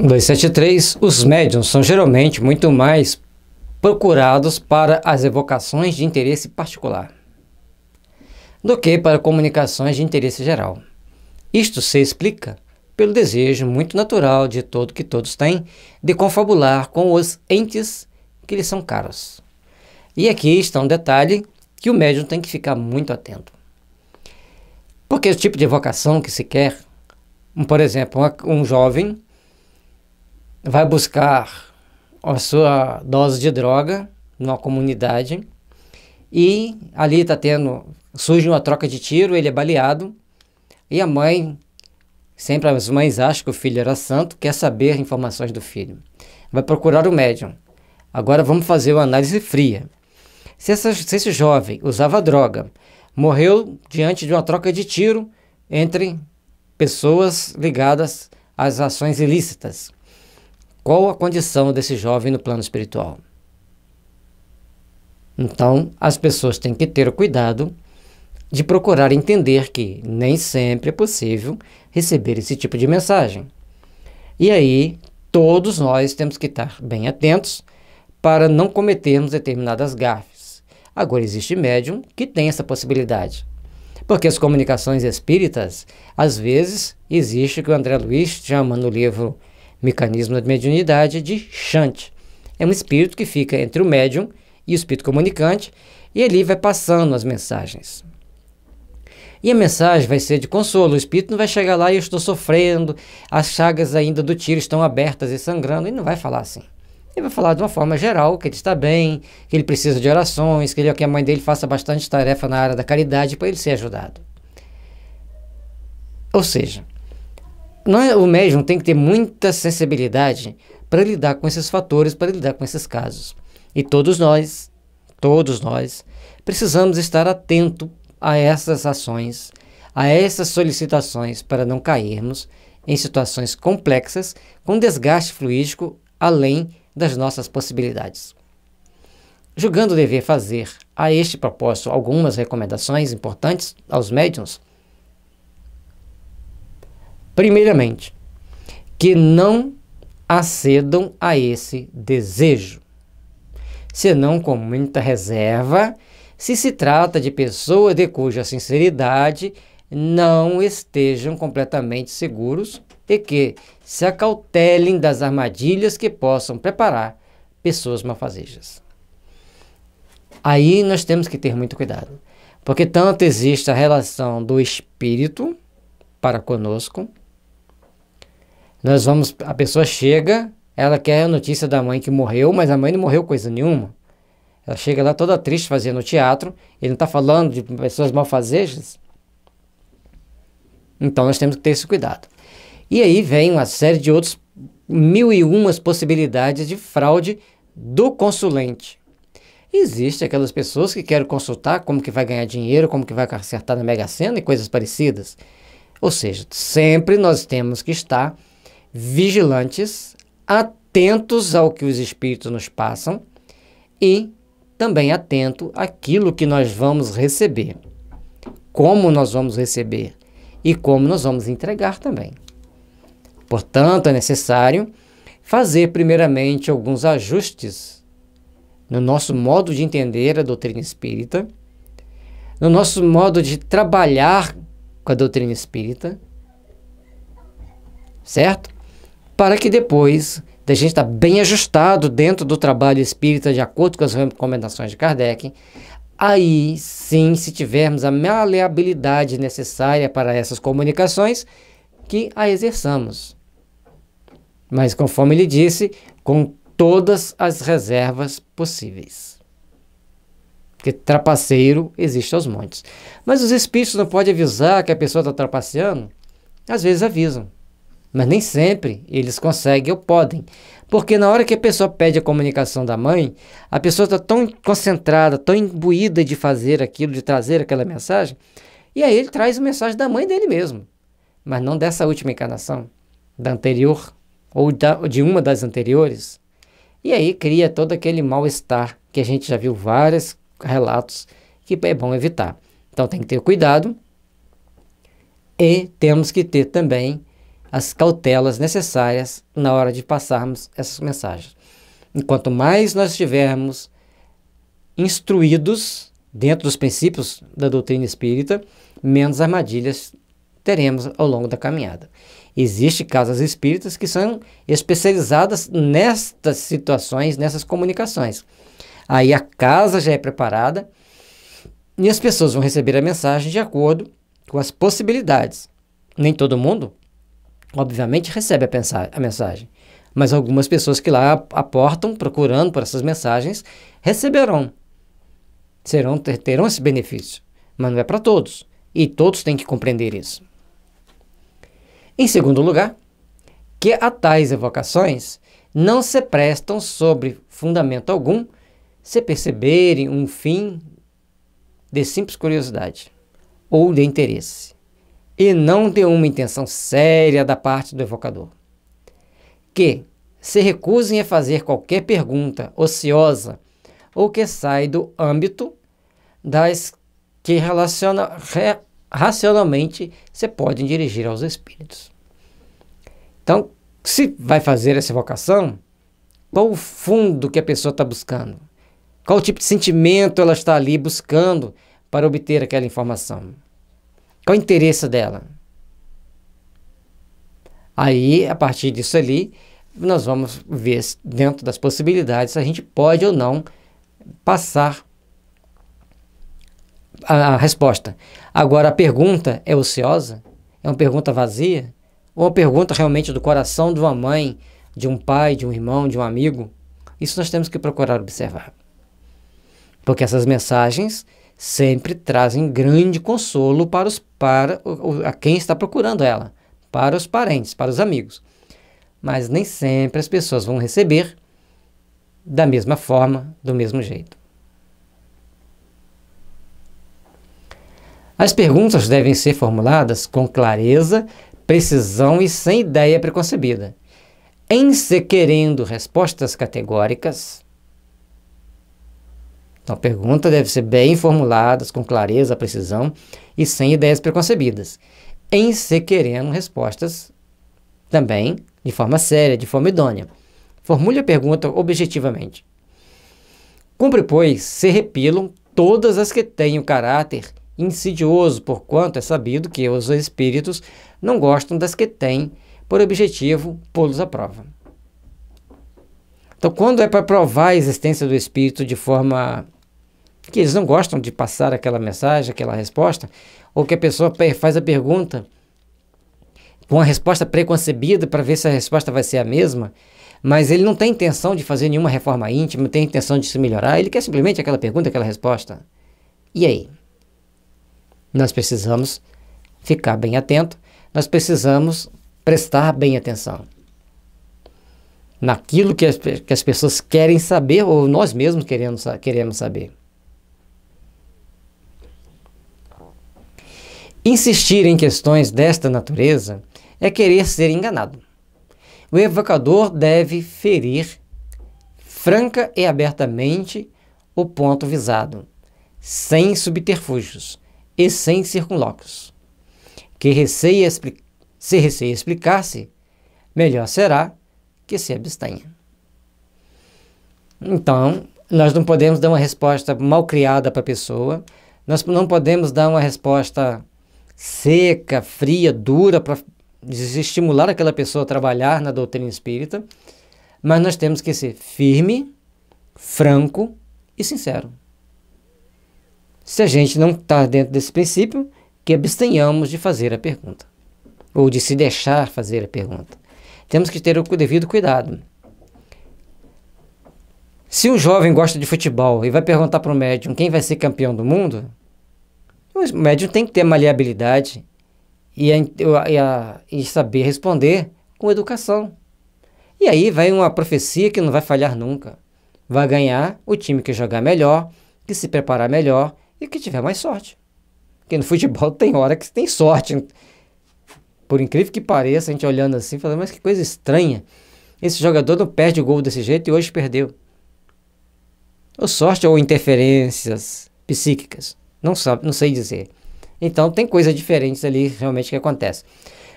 273. Os médiuns são geralmente muito mais procurados para as evocações de interesse particular do que para comunicações de interesse geral. Isto se explica pelo desejo muito natural de todo que todos têm de confabular com os entes que lhes são caros. E aqui está um detalhe que o médium tem que ficar muito atento. Porque o tipo de evocação que se quer, por exemplo, um jovem vai buscar a sua dose de droga numa comunidade e ali surge uma troca de tiro, ele é baleado e a mãe, sempre as mães acham que o filho era santo, quer saber informações do filho. Vai procurar o médium. Agora vamos fazer uma análise fria. Se esse jovem usava droga, morreu diante de uma troca de tiro entre pessoas ligadas às ações ilícitas, qual a condição desse jovem no plano espiritual? Então, as pessoas têm que ter o cuidado de procurar entender que nem sempre é possível receber esse tipo de mensagem. E aí, todos nós temos que estar bem atentos para não cometermos determinadas gafes. Agora, existe médium que tem essa possibilidade. Porque as comunicações espíritas, às vezes, existe o que o André Luiz chama no livro Mecanismo da Mediunidade de Shunt. É um espírito que fica entre o médium e o espírito comunicante e ele vai passando as mensagens. E a mensagem vai ser de consolo. O espírito não vai chegar lá e eu estou sofrendo, as chagas ainda do tiro estão abertas e sangrando. Ele não vai falar assim. Ele vai falar de uma forma geral, que ele está bem, que ele precisa de orações, que ele quer que a mãe dele faça bastante tarefa na área da caridade para ele ser ajudado. Ou seja, o médium tem que ter muita sensibilidade para lidar com esses fatores, para lidar com esses casos. E todos nós precisamos estar atentos a essas ações, a essas solicitações, para não cairmos em situações complexas com desgaste fluídico além das nossas possibilidades. Julgando dever fazer a este propósito algumas recomendações importantes aos médiuns. Primeiramente, que não acedam a esse desejo, senão com muita reserva, se trata de pessoas de cuja sinceridade não estejam completamente seguros e que se acautelem das armadilhas que possam preparar pessoas malfazejas. Aí nós temos que ter muito cuidado, porque tanto existe a relação do espírito para conosco. A pessoa chega, ela quer a notícia da mãe que morreu, mas a mãe não morreu coisa nenhuma. Ela chega lá toda triste fazendo teatro, ele não está falando de pessoas malfazejas. Então nós temos que ter esse cuidado. E aí vem uma série de outros 1001 possibilidades de fraude do consulente. Existem aquelas pessoas que querem consultar como que vai ganhar dinheiro, como que vai acertar na Mega Sena e coisas parecidas. Ou seja, sempre nós temos que estar vigilantes, atentos ao que os espíritos nos passam e também atento àquilo que nós vamos receber, como nós vamos receber e como nós vamos entregar também. Portanto, é necessário fazer primeiramente alguns ajustes no nosso modo de entender a doutrina espírita, no nosso modo de trabalhar com a doutrina espírita, certo? Para que depois da gente estar bem ajustado dentro do trabalho espírita, de acordo com as recomendações de Kardec, aí sim, se tivermos a maleabilidade necessária para essas comunicações, que a exerçamos. Mas, conforme ele disse, com todas as reservas possíveis. Porque trapaceiro existe aos montes. Mas os espíritos não podem avisar que a pessoa está trapaceando? Às vezes avisam. Mas nem sempre eles conseguem ou podem. Porque na hora que a pessoa pede a comunicação da mãe, a pessoa está tão concentrada, tão imbuída de fazer aquilo, de trazer aquela mensagem, e aí ele traz a mensagem da mãe dele mesmo. Mas não dessa última encarnação, da anterior, ou de uma das anteriores. E aí cria todo aquele mal-estar que a gente já viu vários relatos que é bom evitar. Então tem que ter cuidado e temos que ter também as cautelas necessárias na hora de passarmos essas mensagens. Enquanto mais nós estivermos instruídos dentro dos princípios da doutrina espírita, menos armadilhas teremos ao longo da caminhada. Existem casas espíritas que são especializadas nestas situações, nessas comunicações. Aí a casa já é preparada e as pessoas vão receber a mensagem de acordo com as possibilidades. Nem todo mundo, obviamente, recebe a mensagem, mas algumas pessoas que lá aportam, procurando por essas mensagens, receberão, terão esse benefício, mas não é para todos, e todos têm que compreender isso. Em segundo lugar, que a tais evocações não se prestam sobre fundamento algum se perceberem um fim de simples curiosidade ou de interesse, e não de uma intenção séria da parte do evocador. Que se recusem a fazer qualquer pergunta ociosa ou que sai do âmbito das que racionalmente se podem dirigir aos espíritos. Então, se vai fazer essa evocação, qual o fundo que a pessoa está buscando? Qual tipo de sentimento ela está ali buscando para obter aquela informação? Qual o interesse dela? Aí, a partir disso ali, nós vamos ver dentro das possibilidades se a gente pode ou não passar a resposta. Agora, a pergunta é ociosa? É uma pergunta vazia? Ou uma pergunta realmente do coração de uma mãe, de um pai, de um irmão, de um amigo? Isso nós temos que procurar observar. Porque essas mensagens sempre trazem grande consolo para quem está procurando ela, para os parentes, para os amigos. Mas nem sempre as pessoas vão receber da mesma forma, do mesmo jeito. As perguntas devem ser formuladas com clareza, precisão e sem ideia preconcebida. Em se querendo respostas categóricas, então a pergunta deve ser bem formulada, com clareza, precisão e sem ideias preconcebidas. Em se querendo respostas também de forma séria, de forma idônea. Formule a pergunta objetivamente. Cumpre, pois, se repilam todas as que tenham caráter insidioso, porquanto é sabido que os espíritos não gostam das que têm por objetivo pô-los à prova. Então, quando é para provar a existência do espírito de forma que eles não gostam de passar aquela mensagem, aquela resposta, ou que a pessoa faz a pergunta com a resposta preconcebida para ver se a resposta vai ser a mesma, mas ele não tem intenção de fazer nenhuma reforma íntima, não tem intenção de se melhorar, ele quer simplesmente aquela pergunta, aquela resposta. E aí? Nós precisamos ficar bem atento, nós precisamos prestar bem atenção naquilo que as pessoas querem saber ou nós mesmos queremos saber. Insistir em questões desta natureza é querer ser enganado. O evocador deve ferir franca e abertamente o ponto visado, sem subterfúgios e sem circunlóquios. Se receia explicar-se, melhor será que se abstenha. Então, nós não podemos dar uma resposta mal criada para a pessoa, nós não podemos dar uma resposta seca, fria, dura, para desestimular aquela pessoa a trabalhar na doutrina espírita, mas nós temos que ser firme, franco e sincero. Se a gente não está dentro desse princípio, que abstenhamos de fazer a pergunta, ou de se deixar fazer a pergunta. Temos que ter o devido cuidado. Se um jovem gosta de futebol e vai perguntar para o médium quem vai ser campeão do mundo, o médium tem que ter maleabilidade e saber responder com educação. E aí vai uma profecia que não vai falhar nunca. Vai ganhar o time que jogar melhor, que se preparar melhor e que tiver mais sorte. Porque no futebol tem hora que tem sorte. Por incrível que pareça, a gente olhando assim, falando, mas que coisa estranha. Esse jogador não perde o gol desse jeito e hoje perdeu. Ou sorte ou interferências psíquicas. Não sei dizer. Então tem coisas diferentes ali realmente que acontecem.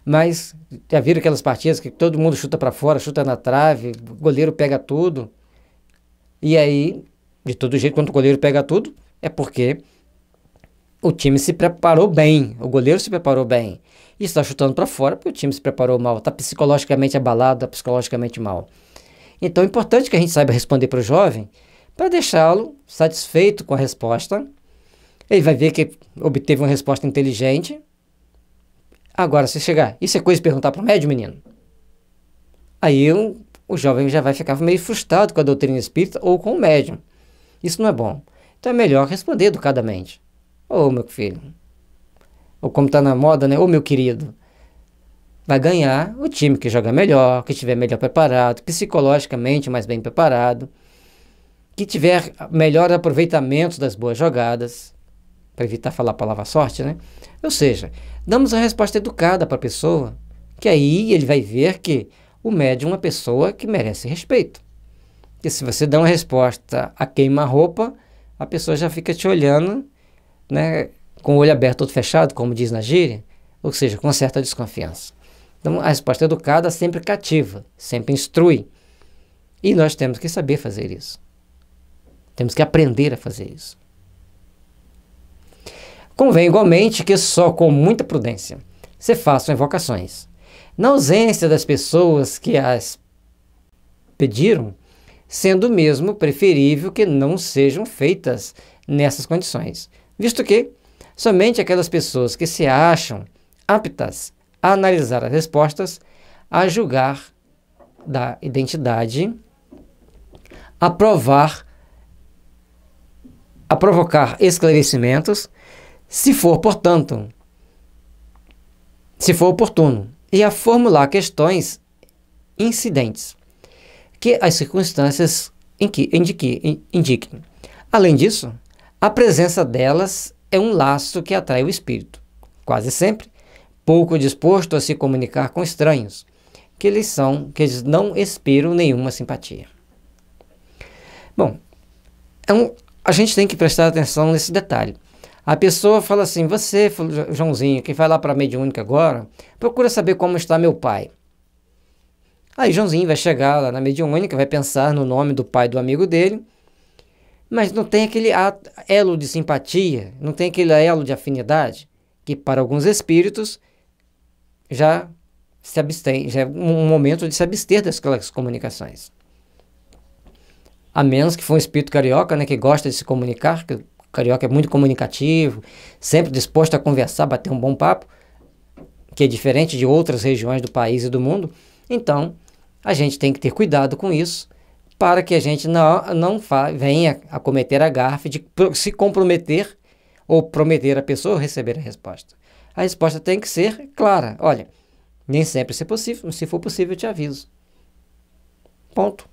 Mas já viram aquelas partidas que todo mundo chuta para fora, chuta na trave, o goleiro pega tudo. E aí, de todo jeito, quando o goleiro pega tudo, é porque o time se preparou bem, o goleiro se preparou bem. E está chutando para fora porque o time se preparou mal, está psicologicamente abalado, está psicologicamente mal. Então é importante que a gente saiba responder para o jovem, para deixá-lo satisfeito com a resposta. Ele vai ver que obteve uma resposta inteligente. Agora, se chegar, isso é coisa de perguntar para o médium, menino? Aí o jovem já vai ficar meio frustrado com a doutrina espírita ou com o médium. Isso não é bom. Então é melhor responder educadamente. Ô, meu filho. Ou como está na moda, né? Ô, meu querido. Vai ganhar o time que joga melhor, que estiver melhor preparado, psicologicamente mais bem preparado, que tiver melhor aproveitamento das boas jogadas, para evitar falar a palavra sorte, né? Ou seja, damos uma resposta educada para a pessoa, que aí ele vai ver que o médium é uma pessoa que merece respeito. E se você dá uma resposta a queima-roupa, a pessoa já fica te olhando, né, com o olho aberto, todo fechado, como diz na gíria, ou seja, com certa desconfiança. Então, a resposta educada sempre cativa, sempre instrui. E nós temos que saber fazer isso. Temos que aprender a fazer isso. Convém igualmente que só com muita prudência se façam invocações. Na ausência das pessoas que as pediram, sendo mesmo preferível que não sejam feitas nessas condições, visto que somente aquelas pessoas que se acham aptas a analisar as respostas, a julgar da identidade, a provocar esclarecimentos, se for oportuno, e a formular questões incidentes, que as circunstâncias indiquem. Além disso, a presença delas é um laço que atrai o espírito, quase sempre pouco disposto a se comunicar com estranhos, que eles não inspiram nenhuma simpatia. Bom, a gente tem que prestar atenção nesse detalhe. A pessoa fala assim, você, Joãozinho, que vai lá para a mediúnica agora, procura saber como está meu pai. Aí Joãozinho vai chegar lá na mediúnica, vai pensar no nome do pai do amigo dele, mas não tem aquele elo de simpatia, não tem aquele elo de afinidade, que para alguns espíritos já se abstém, já é um momento de se abster daquelas comunicações. A menos que for um espírito carioca, né, que gosta de se comunicar, que o carioca é muito comunicativo, sempre disposto a conversar, bater um bom papo, que é diferente de outras regiões do país e do mundo. Então, a gente tem que ter cuidado com isso, para que a gente não venha a cometer a gafe de se comprometer ou prometer a pessoa receber a resposta. A resposta tem que ser clara. Olha, nem sempre é possível, mas se for possível eu te aviso. Ponto.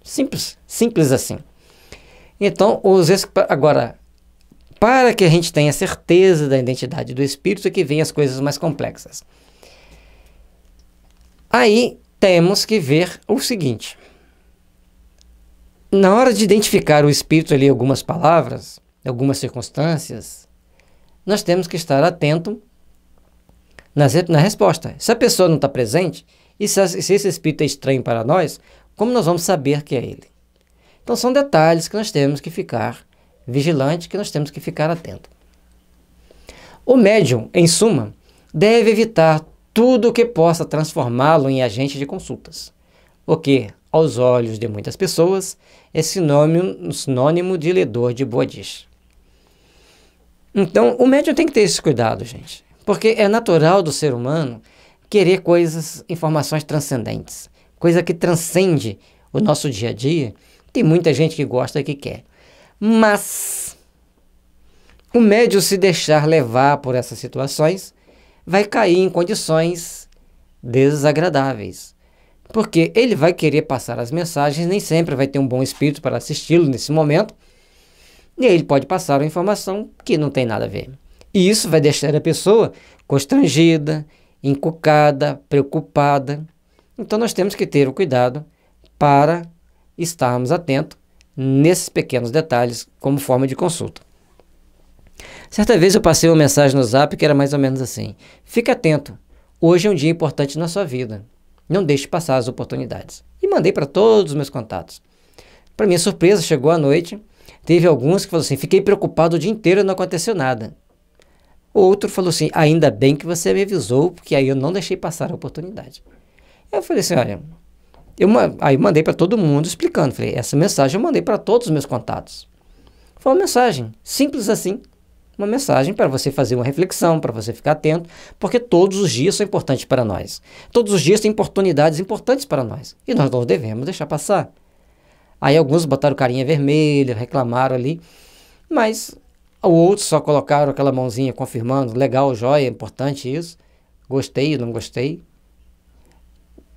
Simples assim. Então, agora, para que a gente tenha certeza da identidade do espírito, é que vem as coisas mais complexas. Aí temos que ver o seguinte. Na hora de identificar o espírito ali, algumas palavras, algumas circunstâncias, nós temos que estar atento na resposta. Se a pessoa não está presente, e se esse espírito é estranho para nós, como nós vamos saber que é ele? Então são detalhes que nós temos que ficar vigilante, que nós temos que ficar atento. O médium, em suma, deve evitar tudo o que possa transformá-lo em agente de consultas, o que, aos olhos de muitas pessoas, é sinônimo de ledor de bodiche. Então, o médium tem que ter esse cuidado, gente, porque é natural do ser humano querer informações transcendentes, coisa que transcende o nosso dia a dia. Tem muita gente que gosta e que quer. Mas o médium, se deixar levar por essas situações, vai cair em condições desagradáveis. Porque ele vai querer passar as mensagens, nem sempre vai ter um bom espírito para assisti-lo nesse momento, e aí ele pode passar uma informação que não tem nada a ver. E isso vai deixar a pessoa constrangida, encucada, preocupada. Então nós temos que ter o cuidado para estarmos atentos nesses pequenos detalhes como forma de consulta. Certa vez eu passei uma mensagem no Zap que era mais ou menos assim: fique atento Hoje é um dia importante na sua vida. Não deixe passar as oportunidades. E mandei para todos os meus contatos. Para minha surpresa, chegou a noite, teve alguns que falaram assim, fiquei preocupado o dia inteiro e não aconteceu nada. Outro falou assim, ainda bem que você me avisou, porque aí eu não deixei passar a oportunidade. Eu falei assim, olha, aí eu mandei para todo mundo explicando, falei, essa mensagem eu mandei para todos os meus contatos. Foi uma mensagem, simples assim, uma mensagem para você fazer uma reflexão, para você ficar atento, porque todos os dias são importantes para nós. Todos os dias têm oportunidades importantes para nós, e nós não devemos deixar passar. Aí alguns botaram carinha vermelha, reclamaram ali, mas outros só colocaram aquela mãozinha confirmando, legal, joia, importante isso, gostei, não gostei.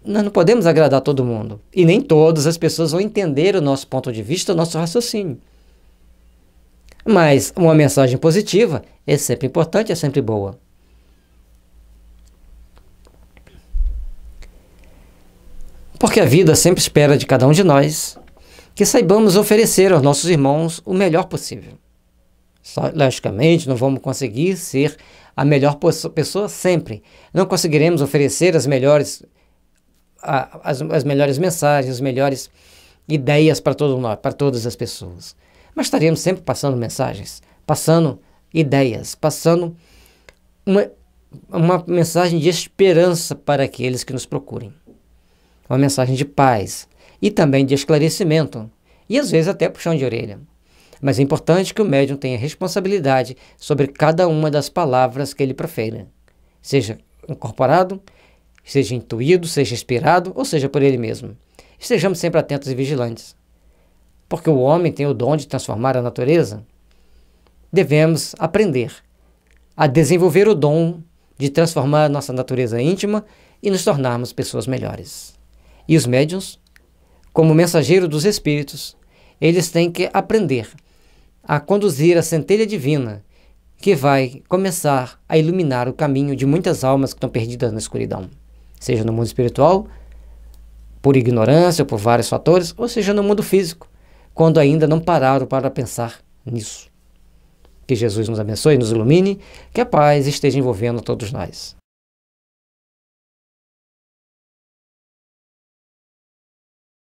Nós não podemos agradar todo mundo, e nem todas as pessoas vão entender o nosso ponto de vista, o nosso raciocínio. Mas uma mensagem positiva é sempre importante, é sempre boa. Porque a vida sempre espera de cada um de nós que saibamos oferecer aos nossos irmãos o melhor possível. Logicamente, não vamos conseguir ser a melhor pessoa sempre. Não conseguiremos oferecer as melhores mensagens, as melhores ideias para todas as pessoas. Mas estaremos sempre passando mensagens, passando ideias, passando uma mensagem de esperança para aqueles que nos procurem. Uma mensagem de paz e também de esclarecimento, e às vezes até puxão de orelha. Mas é importante que o médium tenha responsabilidade sobre cada uma das palavras que ele profere, seja incorporado, seja intuído, seja inspirado, ou seja por ele mesmo. Estejamos sempre atentos e vigilantes. Porque o homem tem o dom de transformar a natureza, devemos aprender a desenvolver o dom de transformar a nossa natureza íntima e nos tornarmos pessoas melhores. E os médiuns, como mensageiro dos espíritos, eles têm que aprender a conduzir a centelha divina que vai começar a iluminar o caminho de muitas almas que estão perdidas na escuridão, seja no mundo espiritual, por ignorância ou por vários fatores, ou seja no mundo físico, quando ainda não pararam para pensar nisso. Que Jesus nos abençoe, nos ilumine, que a paz esteja envolvendo todos nós.